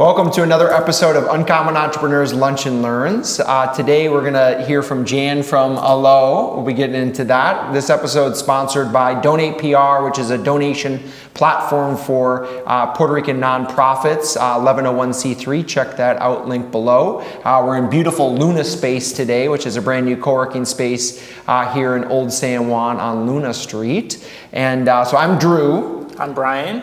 Welcome to another episode of Uncommon Entrepreneurs Lunch and Learns. Today we're going to hear from Jan from Hallo. We'll be getting into that. This episode is sponsored by Donate PR, which is a donation platform for Puerto Rican nonprofits, 1101c3. Check that out, link below. We're in beautiful Luna Space today, which is a brand new co-working space here in Old San Juan on Luna Street. And so I'm Drew. I'm Brian.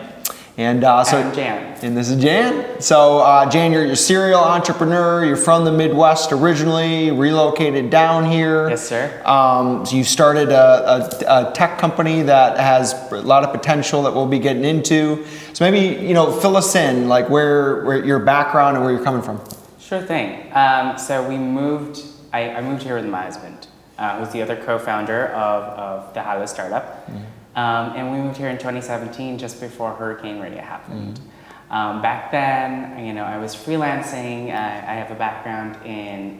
And I'm Jan. And this is Jan. So Jan, you're a serial entrepreneur. You're from the Midwest originally, relocated down here. Yes, sir. So you started a tech company that has a lot of potential that we'll be getting into. So maybe, fill us in, like where your background and where you're coming from. Sure thing. So we moved, I moved here with my husband, who's the other co-founder of the Hallo startup. Mm-hmm. And we moved here in 2017, just before Hurricane Maria happened. Mm-hmm. Back then, I was freelancing. I have a background in,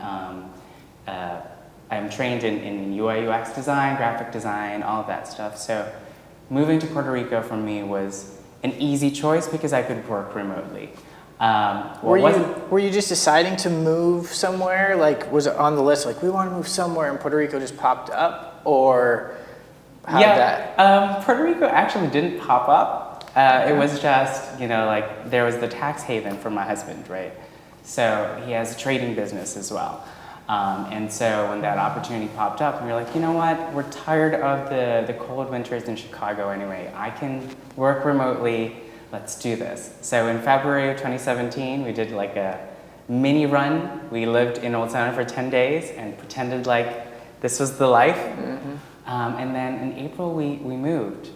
I'm trained in UI UX design, graphic design, all of that stuff. So moving to Puerto Rico for me was an easy choice because I could work remotely. Were you just deciding to move somewhere? Like, was it on the list, like, we want to move somewhere and Puerto Rico just popped up? Or Puerto Rico actually didn't pop up. It was just, there was the tax haven for my husband, right? So he has a trading business as well. And so when that opportunity popped up, we were like, you know what? We're tired of the cold winters in Chicago anyway. I can work remotely. Let's do this. So in February of 2017, we did like a mini run. We lived in Old San Juan for 10 days and pretended like this was the life. Mm-hmm. And then in April, we moved.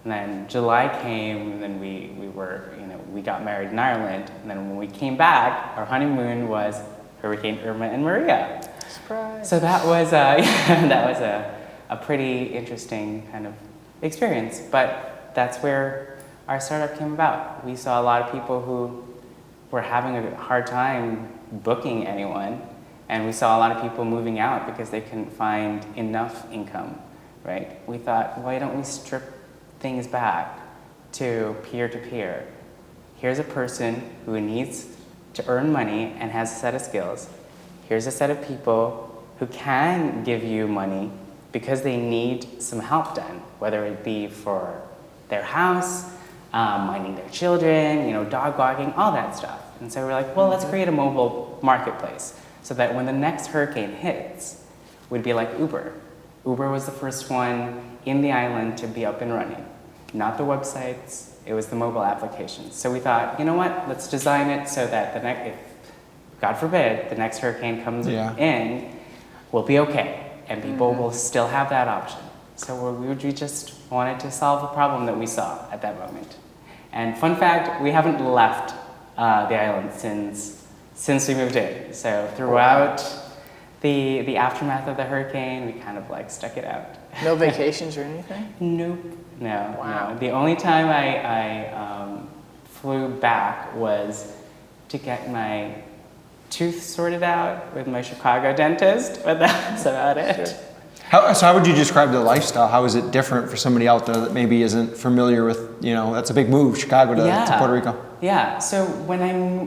And then July came, and then we got married in Ireland. And then when we came back, our honeymoon was Hurricane Irma and Maria. Surprise. So that was, a pretty interesting kind of experience. But that's where our startup came about. We saw a lot of people who were having a hard time booking anyone. And we saw a lot of people moving out because they couldn't find enough income. Right? We thought, why don't we strip things back to peer-to-peer? Here's a person who needs to earn money and has a set of skills. Here's a set of people who can give you money because they need some help done, whether it be for their house, minding their children, dog walking, all that stuff. And so we're like, well, let's create a mobile marketplace so that when the next hurricane hits, we'd be like Uber. Uber was the first one in the island to be up and running. Not the websites, it was the mobile applications. So we thought, you know what, let's design it so that if, God forbid, the next hurricane comes in, we'll be okay. And people will still have that option. So we just wanted to solve a problem that we saw at that moment. And fun fact, we haven't left the island since we moved in. So throughout the aftermath of the hurricane, we kind of stuck it out. No vacations or anything? Nope. No. Wow. No. The only time I flew back was to get my tooth sorted out with my Chicago dentist, but that's about it. So how would you describe the lifestyle? How is it different for somebody out there that maybe isn't familiar with, that's a big move, Chicago to Puerto Rico? Yeah, so when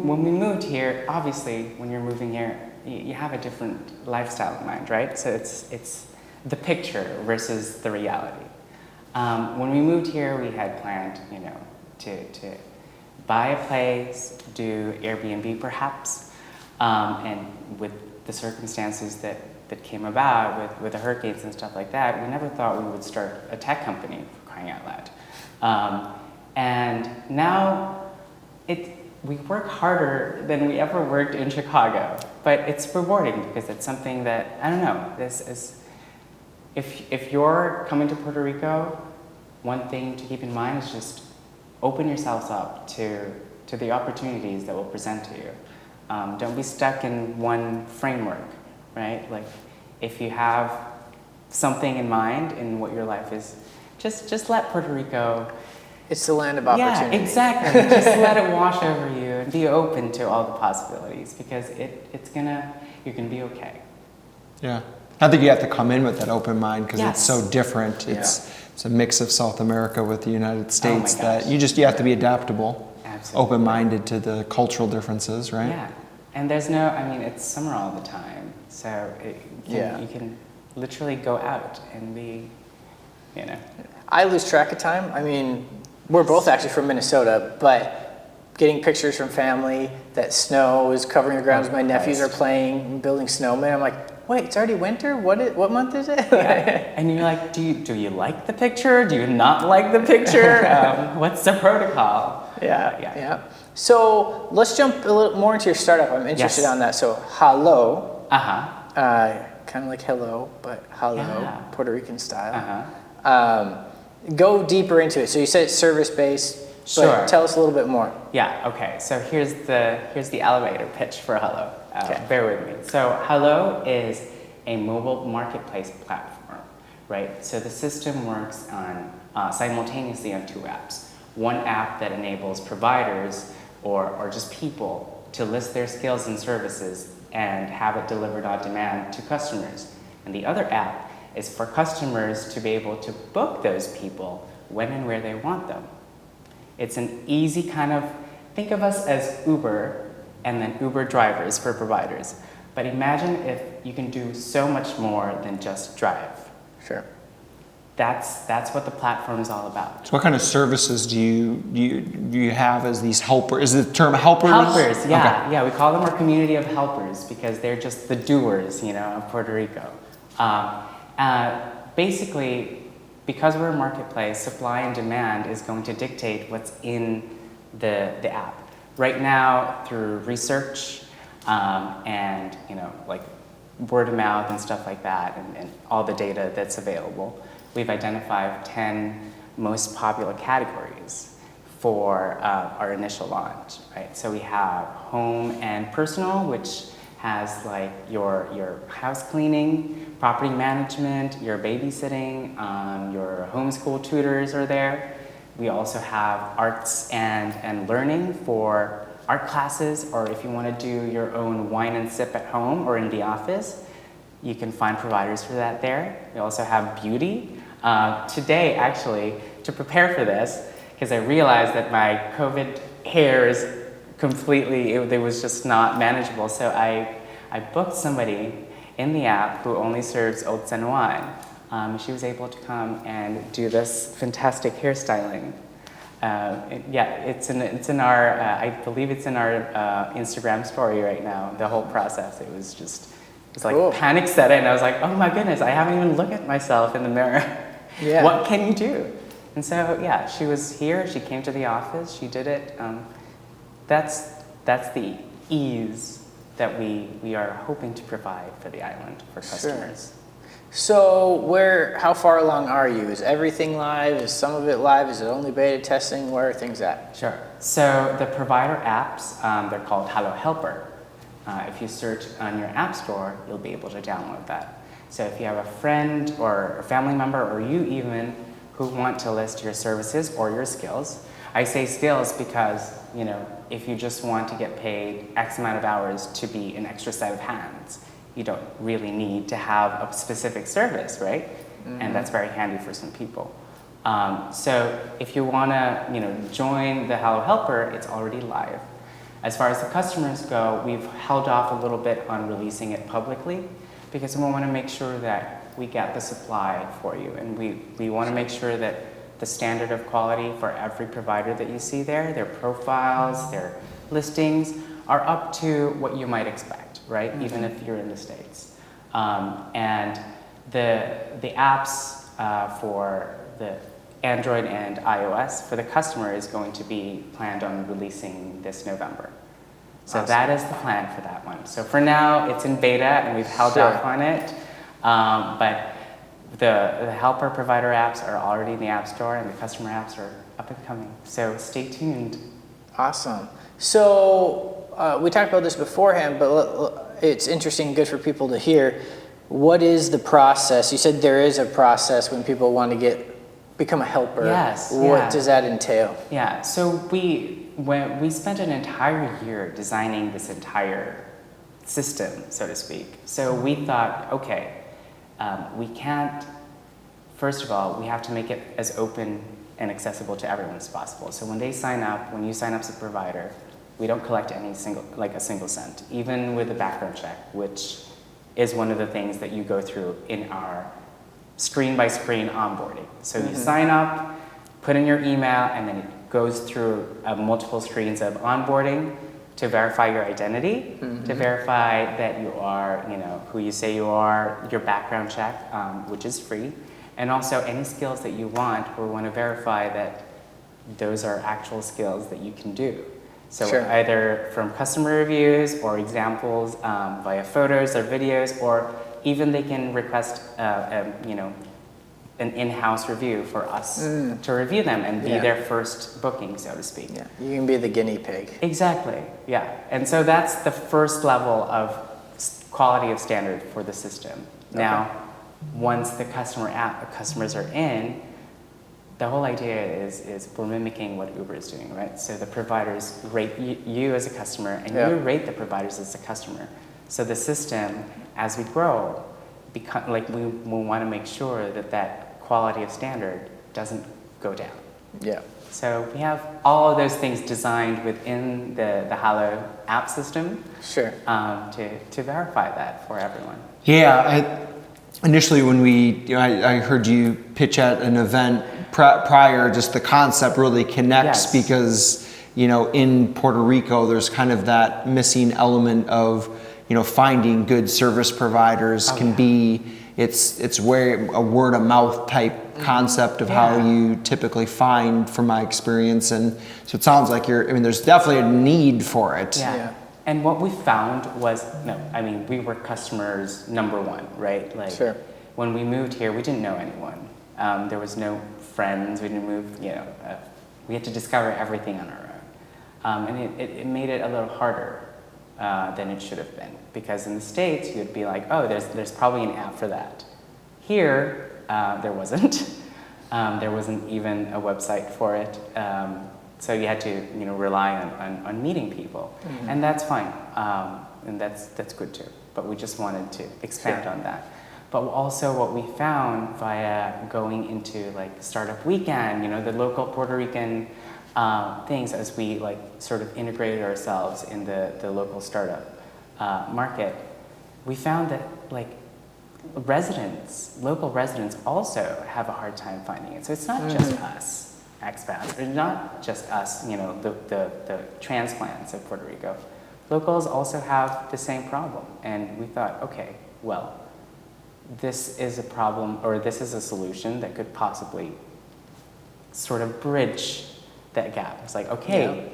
we moved here, obviously when you're moving here, you have a different lifestyle in mind, right? So it's the picture versus the reality. When we moved here, we had planned, to buy a place, do Airbnb perhaps, and with the circumstances that came about with the hurricanes and stuff like that, we never thought we would start a tech company, for crying out loud. And now we work harder than we ever worked in Chicago, but it's rewarding because it's something that, I don't know, this is, if you're coming to Puerto Rico, one thing to keep in mind is just open yourselves up to the opportunities that will present to you. Don't be stuck in one framework, right? Like, if you have something in mind in what your life is, just let Puerto Rico. It's the land of opportunity. Yeah, exactly. Just let it wash over you and be open to all the possibilities because you're gonna be okay. Yeah. I think you have to come in with that open mind because it's so different. It's a mix of South America with the United States that you have to be adaptable. Absolutely. open-minded to the cultural differences, right? Yeah, and there's no, I mean, it's summer all the time, so you can literally go out and be, you know. I lose track of time. I mean, we're both actually from Minnesota, but getting pictures from family that snow is covering the grounds. My nephews are playing, building snowmen. I'm like, wait, it's already winter? What month is it? Yeah. And you're like, do you like the picture? Do you not like the picture? What's the protocol? Yeah. So let's jump a little more into your startup. I'm interested on that. So Hallo. Kind of like hello, but Hallo, Puerto Rican style. Go deeper into it. So you said it's service-based. Sure. But tell us a little bit more. Yeah, okay. So here's the elevator pitch for Hallo. Bear with me. So Hallo is a mobile marketplace platform, right? So the system works on simultaneously on two apps. One app that enables providers or just people to list their skills and services and have it delivered on demand to customers. And the other app is for customers to be able to book those people when and where they want them. It's an easy kind of, think of us as Uber and then Uber drivers for providers. But imagine if you can do so much more than just drive. Sure. That's what the platform is all about. So what kind of services do you have as these helpers? Is the term helpers? Helpers, yeah. Okay. Yeah, we call them our community of helpers because they're just the doers, of Puerto Rico. Basically, because we're a marketplace, supply and demand is going to dictate what's in the app. Right now, through research and like word of mouth and stuff like that, and all the data that's available, we've identified 10 most popular categories for our initial launch. Right. So we have home and personal, which has like your house cleaning, property management, your babysitting, your homeschool tutors are there. We also have arts and learning for art classes, or if you want to do your own wine and sip at home or in the office, you can find providers for that there. We also have beauty. Today, actually, to prepare for this, because I realized that my COVID hair is completely, it was just not manageable, so I booked somebody in the app who only serves oats and wine. She was able to come and do this fantastic hairstyling. It's in our, I believe it's in our Instagram story right now, the whole process. It was like cool. Panic set in. I was like, oh my goodness, I haven't even looked at myself in the mirror. Yeah. What can you do? And so, yeah, she was here, she came to the office, she did it. That's the ease that we are hoping to provide for the island for customers. Sure. So how far along are you? Is everything live? Is some of it live? Is it only beta testing? Where are things at? Sure. So the provider apps, they're called Hallo Helper. If you search on your app store, you'll be able to download that. So if you have a friend or a family member or you even who want to list your services or your skills, I say skills because, if you just want to get paid X amount of hours to be an extra set of hands, you don't really need to have a specific service, right? Mm-hmm. And that's very handy for some people. So if you want to, join the Hallo Helper, it's already live. As far as the customers go, we've held off a little bit on releasing it publicly because we want to make sure that we get the supply for you, and we want to make sure that the standard of quality for every provider that you see there, their profiles, their listings, are up to what you might expect, right? Mm-hmm. Even if you're in the States. And the apps for the Android and iOS for the customer is going to be planned on releasing this November. So awesome. That is the plan for that one. So for now, it's in beta and we've held off on it. But the helper provider apps are already in the App Store and the customer apps are up and coming. So stay tuned. Awesome. So we talked about this beforehand, but it's interesting and good for people to hear. What is the process? You said there is a process when people want to become a helper. Yes. What does that entail? Yeah. So we spent an entire year designing this entire system, so to speak. So we thought, okay, we can't. First of all, we have to make it as open and accessible to everyone as possible. So when you sign up as a provider, we don't collect a single cent, even with a background check, which is one of the things that you go through in our screen-by-screen onboarding. So you sign up, put in your email, and then it goes through multiple screens of onboarding to verify your identity, to verify that you are, who you say you are, your background check, which is free, and also any skills that you want, we want to verify that those are actual skills that you can do. So either from customer reviews or examples via photos or videos, or even they can request, an in-house review for us to review them and be their first booking, so to speak. Yeah, you can be the guinea pig. Exactly, yeah. And so that's the first level of quality of standard for the system. Okay. Now, once the customers are in, the whole idea is we're mimicking what Uber is doing, right? So the providers rate you as a customer, and you rate the providers as a customer. So the system, as we grow, we want to make sure that quality of standard doesn't go down. Yeah. So we have all of those things designed within the Hallo app system. Sure. To verify that for everyone. Yeah. Initially, when I heard you pitch at an event prior, just the concept really connects because, in Puerto Rico, there's kind of that missing element of, finding good service providers can be, it's where a word of mouth type concept of how you typically find, from my experience. And so it sounds like there's definitely a need for it. Yeah. And what we found was, we were customers number one, right? When we moved here, we didn't know anyone. There was no friends. We didn't move, we had to discover everything on our own. And it made it a little harder than it should have been. Because in the States, you'd be like, oh, there's probably an app for that. Here, there wasn't. There wasn't even a website for it. So you had to, rely on meeting people, and that's fine, and that's good too. But we just wanted to expand on that. But also, what we found via going into Startup Weekend, the local Puerto Rican things, as we sort of integrated ourselves in the local startup market, we found that local residents also have a hard time finding it. So it's not just us. Expats, or not just us, the transplants of Puerto Rico. Locals also have the same problem. And we thought, okay, well, this is a problem, or this is a solution that could possibly sort of bridge that gap. It's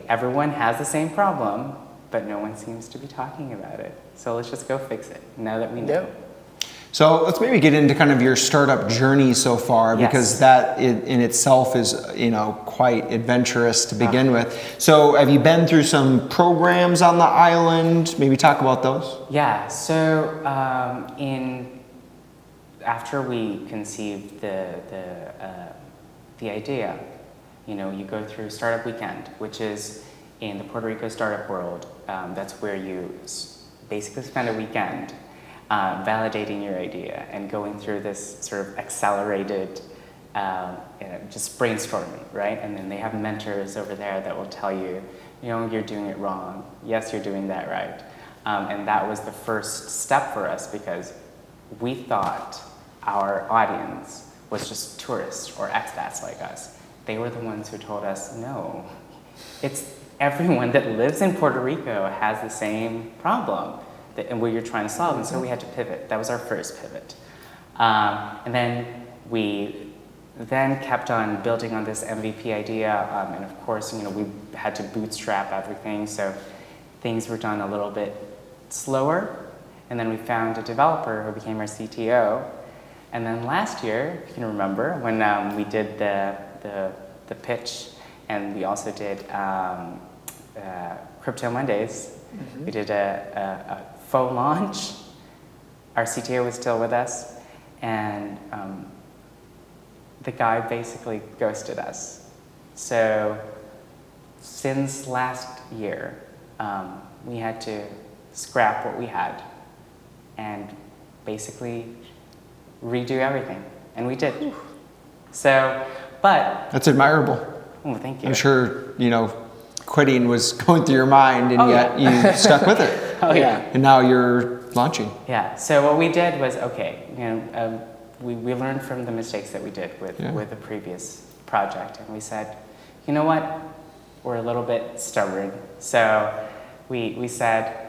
everyone has the same problem, but no one seems to be talking about it. So let's just go fix it, now that we know. So let's maybe get into kind of your startup journey so far, because that in itself is, quite adventurous to begin with. So have you been through some programs on the island? Maybe talk about those. Yeah. So after we conceived the idea, you go through Startup Weekend, which is in the Puerto Rico startup world. That's where you basically spend a weekend validating your idea and going through this sort of accelerated just brainstorming, right? And then they have mentors over there that will tell you, you're doing it wrong. Yes, you're doing that right. And that was the first step for us, because we thought our audience was just tourists or expats like us. They were the ones who told us, no, it's everyone that lives in Puerto Rico has the same problem and what you're trying to solve, and so we had to pivot. That was our first pivot. And then we kept on building on this MVP idea, and of course, we had to bootstrap everything, so things were done a little bit slower, and then we found a developer who became our CTO, and then last year, if you can remember, when we did the pitch, and we also did Crypto Mondays, we did a faux launch. Our CTO was still with us, and the guy basically ghosted us. So since last year, we had to scrap what we had and basically redo everything, and we did. So But that's admirable. Oh, thank you. I'm sure, quitting was going through your mind, and yet you stuck with it. Oh, yeah. And now you're launching. Yeah. So what we did was, we learned from the mistakes that we did with the previous project, and we said, you know what, we're a little bit stubborn. So we said,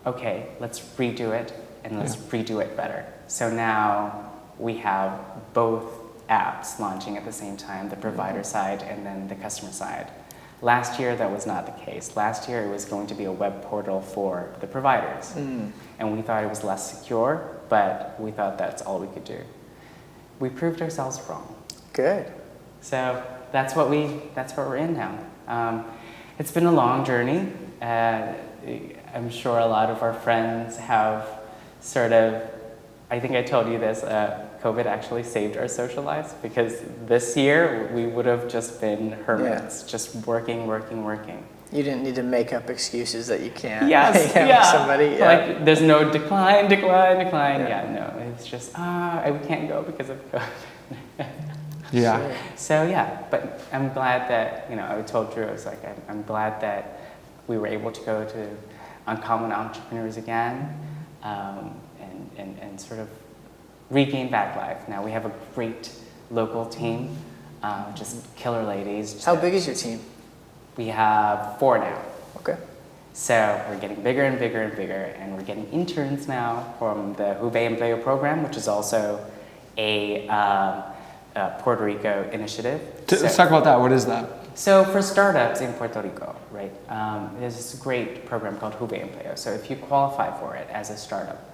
okay, let's redo it, and let's redo it better. So now we have both apps launching at the same time, the provider side and then the customer side. Last year, that was not the case. Last year, it was going to be a web portal for the providers. And we thought it was less secure, but we thought that's all we could do. We proved ourselves wrong. Good. So that's what we're in now. It's been a long journey. I'm sure a lot of our friends have sort of, I think I told you this, COVID actually saved our social lives, because this year we would have just been hermits, just working. You didn't need to make up excuses that you can't. Yes, Somebody, Like, there's no decline. Yeah, no, it's just, we can't go because of COVID. Yeah. Sure. So but I'm glad that, I told Drew, I was like, I'm glad that we were able to go to Uncommon Entrepreneurs again, and sort of regain back life. Now we have a great local team, just killer ladies. How big is your team? We have 4 now. Okay. So we're getting bigger and bigger and bigger, and we're getting interns now from the Hallo Empleo program, which is also a Puerto Rico initiative. Let's talk about that. What is that? So for startups in Puerto Rico, right, there's this great program called Hallo Empleo. So if you qualify for it as a startup,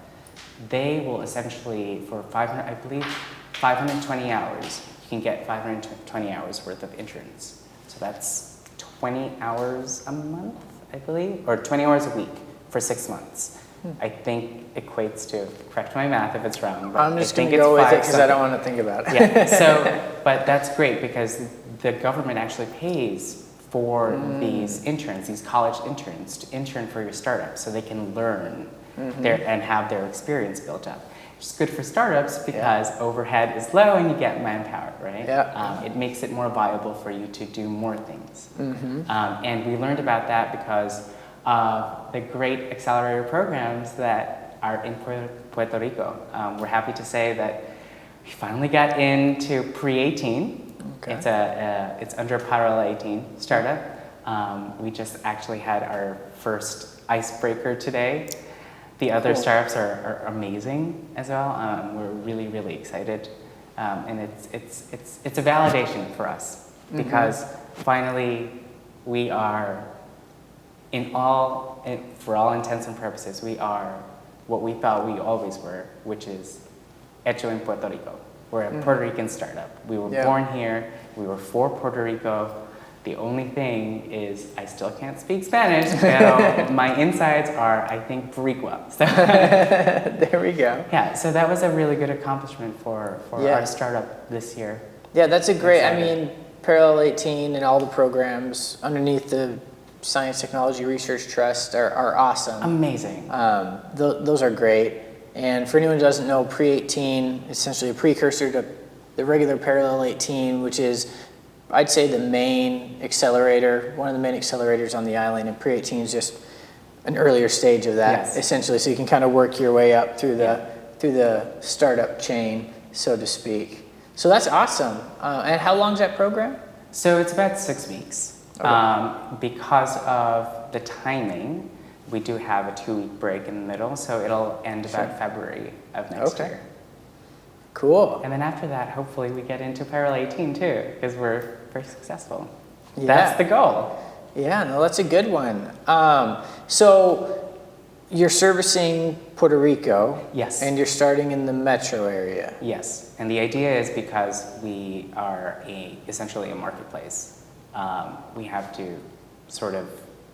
they will essentially, for 520 hours, you can get 520 hours worth of interns. So that's 20 hours a month, I believe, or 20 hours a week for 6 months. I think equates to, correct my math if it's wrong, but I'm just going to go with it because I don't want to think about it. Yeah, so, but that's great because the government actually pays for these interns, these college interns, to intern for your startup so they can learn and have their experience built up. It's good for startups because overhead is low and you get manpower, right? Yeah. It makes it more viable for you to do more things. And we learned about that because of the great accelerator programs that are in Puerto Rico. We're happy to say that we finally got into pre-18. Okay. It's under a Parallel 18 startup. We just actually had our first icebreaker today. The other startups are amazing as well. We're really, really excited. And it's a validation for us because finally we are, for all intents and purposes, we are what we thought we always were, which is hecho en Puerto Rico. We're a Puerto Rican startup. We were born here. We were for Puerto Rico. The only thing is I still can't speak Spanish, but my insides are, I think, Boricua. So there we go. Yeah, so that was a really good accomplishment for our startup this year. Yeah, that's a great, Parallel 18 and all the programs underneath the Science Technology Research Trust are awesome. Amazing. Those are great. And for anyone who doesn't know, Pre-18 is essentially a precursor to the regular Parallel 18, which is, I'd say, the main accelerator, one of the main accelerators on the island, and Pre-18 is just an earlier stage of that, essentially. So you can kind of work your way up through the startup chain, so to speak. So that's awesome. And how long is that program? So it's about 6 weeks. Okay. Because of the timing, we do have a 2-week break in the middle, so it'll end about February of next year. Cool. And then after that, hopefully we get into Parallel 18 too, because we're very successful. Yeah. That's the goal. Yeah, no, that's a good one. So you're servicing Puerto Rico. Yes. And you're starting in the metro area. Yes. And the idea is because we are essentially a marketplace, we have to sort of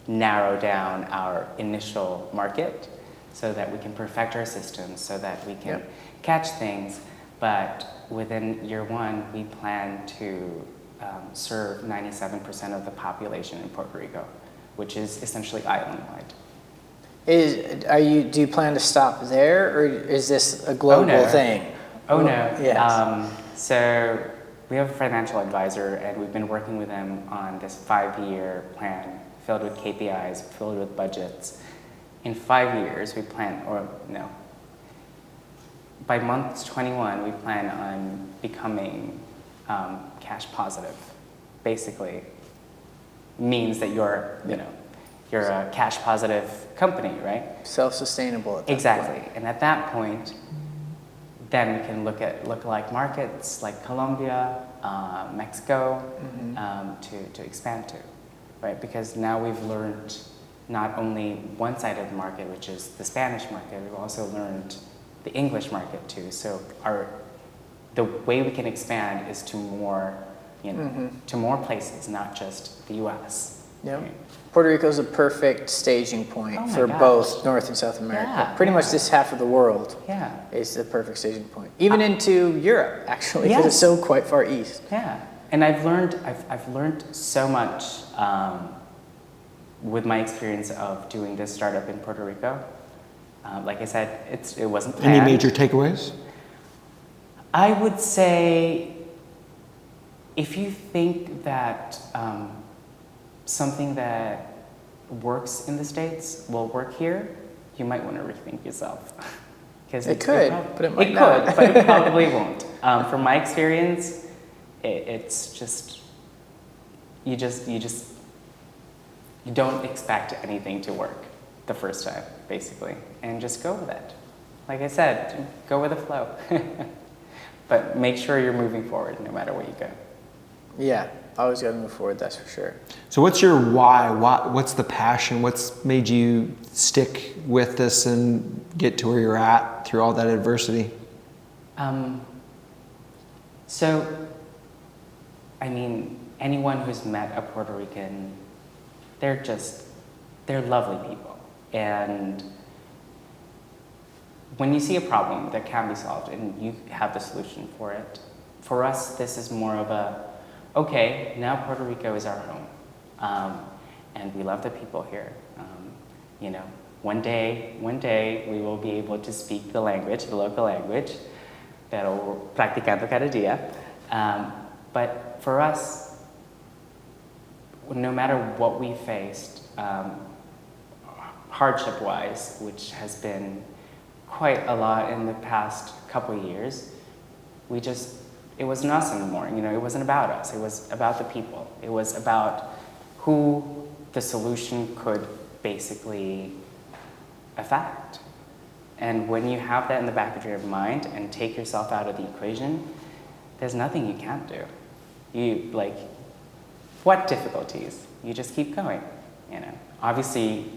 narrow down our initial market so that we can perfect our systems, so that we can catch things. But within year 1, we plan to serve 97% of the population in Puerto Rico, which is essentially island-wide. Do you plan to stop there, or is this a global thing? Oh no. Yes. So we have a financial advisor, and we've been working with them on this 5-year plan filled with KPIs, filled with budgets. In 5 years, we plan, or no, by month 21, we plan on becoming cash positive. Basically, means that you're a cash positive company, right? Self-sustainable at that exactly. point. And at that point, then we can look at lookalike markets like Colombia, Mexico, to expand to, right? Because now we've learned not only one side of the market, which is the Spanish market, we've also learned the English market too. So the way we can expand is to more, to more places, not just the U.S. Yep. Right? Puerto Rico is a perfect staging point for both North and South America. Pretty much this half of the world is the perfect staging point. Even into Europe, actually, because it's so quite far east. Yeah, and I've learned so much with my experience of doing this startup in Puerto Rico. Like I said, it wasn't planned. Any major takeaways? I would say, if you think that something that works in the States will work here, you might want to rethink yourself. Because it could, but it might not. It could, but it probably won't. From my experience, it's just you don't expect anything to work the first time, basically, and just go with it. Like I said, go with the flow. But make sure you're moving forward no matter where you go. Yeah, always got to move forward, that's for sure. So what's your why? What's the passion? What's made you stick with this and get to where you're at through all that adversity? So, I mean, anyone who's met a Puerto Rican, they're lovely people. And when you see a problem that can be solved and you have the solution for it, for us, this is more of a, okay, now Puerto Rico is our home, and we love the people here. One day we will be able to speak the language, the local language, pero practicando cada día. But for us, no matter what we faced, hardship-wise, which has been quite a lot in the past couple of years, it wasn't us anymore. It wasn't about us. It was about the people. It was about who the solution could basically affect. And when you have that in the back of your mind and take yourself out of the equation, there's nothing you can't do. What difficulties? You just keep going. Obviously,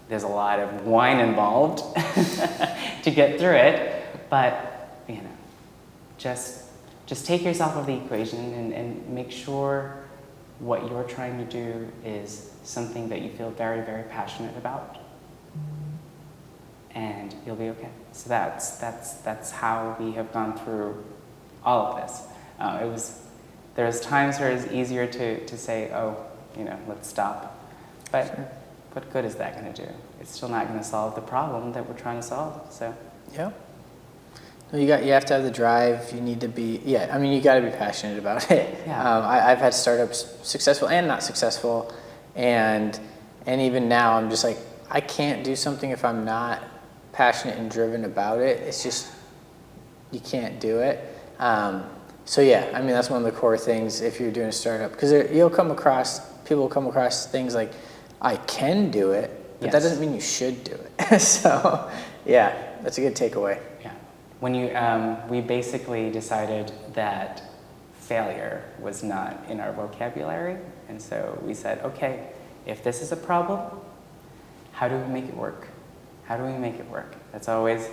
there's a lot of wine involved to get through it, but just take yourself out of the equation and make sure what you're trying to do is something that you feel very, very passionate about, and you'll be okay. So that's how we have gone through all of this. There's times where it's easier to say, let's stop, but sure. What good is that going to do? It's still not going to solve the problem that we're trying to solve. So yeah. You have to have the drive. You need to be, you got to be passionate about it. Yeah. I've had startups successful and not successful, and even now I'm just like, I can't do something if I'm not passionate and driven about it. It's just, you can't do it. So yeah, that's one of the core things if you're doing a startup, because people will come across things like, I can do it, but that doesn't mean you should do it. So yeah, that's a good takeaway. When we basically decided that failure was not in our vocabulary, and so we said, okay, if this is a problem, how do we make it work? How do we make it work? That's always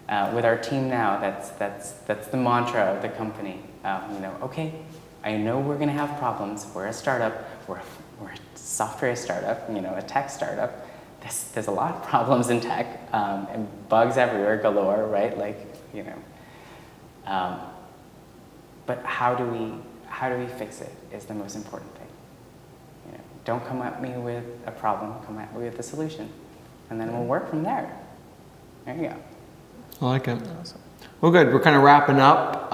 with our team now. That's the mantra of the company. Okay, I know we're going to have problems. We're a startup. We're a software startup. A tech startup. There's a lot of problems in tech, and bugs everywhere galore, right? But how do we fix it is the most important thing. Don't come at me with a problem, come at me with a solution, and then we'll work from there. There you go. I like it. Awesome. Well, good. We're kind of wrapping up.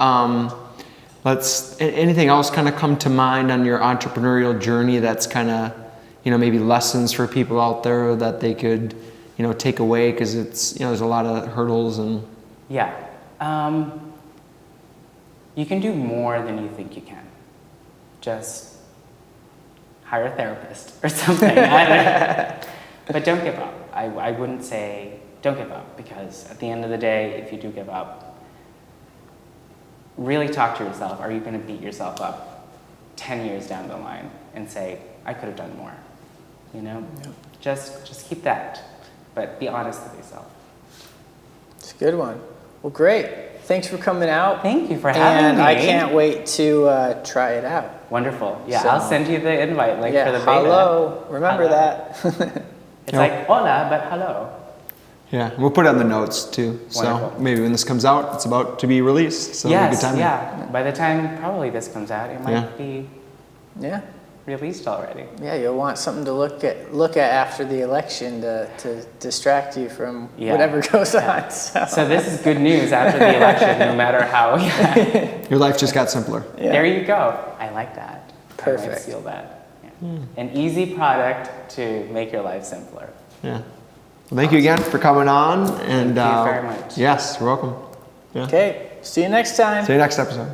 anything else kind of come to mind on your entrepreneurial journey that's kind of, maybe lessons for people out there that they could, take away, because it's, there's a lot of hurdles and. Yeah. You can do more than you think you can. Just hire a therapist or something. But don't give up. I wouldn't say don't give up, because at the end of the day, if you do give up, really talk to yourself. Are you going to beat yourself up 10 years down the line and say, I could have done more? Yep. Just keep that, but be honest with yourself. It's a good one. Well, great. Thanks for coming out. Thank you for having me. And I can't wait to try it out. Wonderful. Yeah, so, I'll send you the invite link for the beta. Hallo. Remember that. It's like hola, but hello. Yeah, we'll put it on the notes too. Wonderful. So maybe when this comes out, it's about to be released. So yes, good timing. yeah. By the time probably this comes out, it might be released already. Yeah, you'll want something to look at after the election to distract you from whatever goes on. So this is good news after the election, no matter how. Your life just got simpler. Yeah. There you go. I like that. Perfect. I feel that. Yeah. An easy product to make your life simpler. Yeah. Well, thank you again for coming on. And thank you very much. Yes, you're welcome. Yeah. Okay. See you next time. See you next episode.